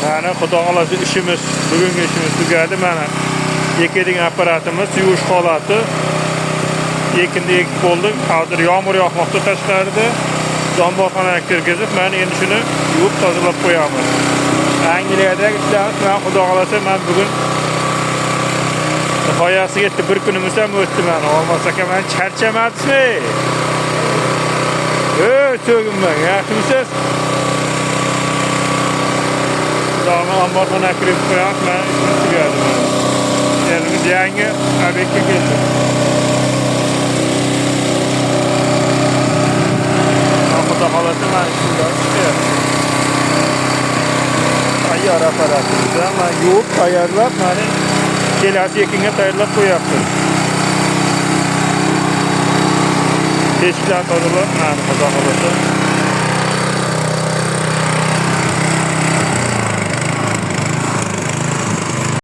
Yani Xudo xolasa işimiz, bugungi işimiz tugadi. Mana ekadigan apparatimiz yuvish holati. Ekindi ekib bo'ldik. Hozir yomg'ir yog'moqda tashqarida. Zamborxonaga kirgizib, mana endi shuni yuvib tozalab qo'yamiz. Angliyadagi ishlarimiz, men Xudo xolasa men bugun nihoyasiga yetdi. Bir kunimiz ham o'tdi mana. Olmasa men charchamadimmi? So'gimman, yaxshimisiz? Zamborxonaga kirib qo'yamiz, men ishimiz tugadi. Endi yangi obyektga keldik. Xudo xolasa men shunday ishlayapman. Tayyor apparatimizni men yuvib tayyorlab, mana kelasi ekinga tayyorlab qo'yapmiz. Teshiklarni tozalab, mana Xudo xolasa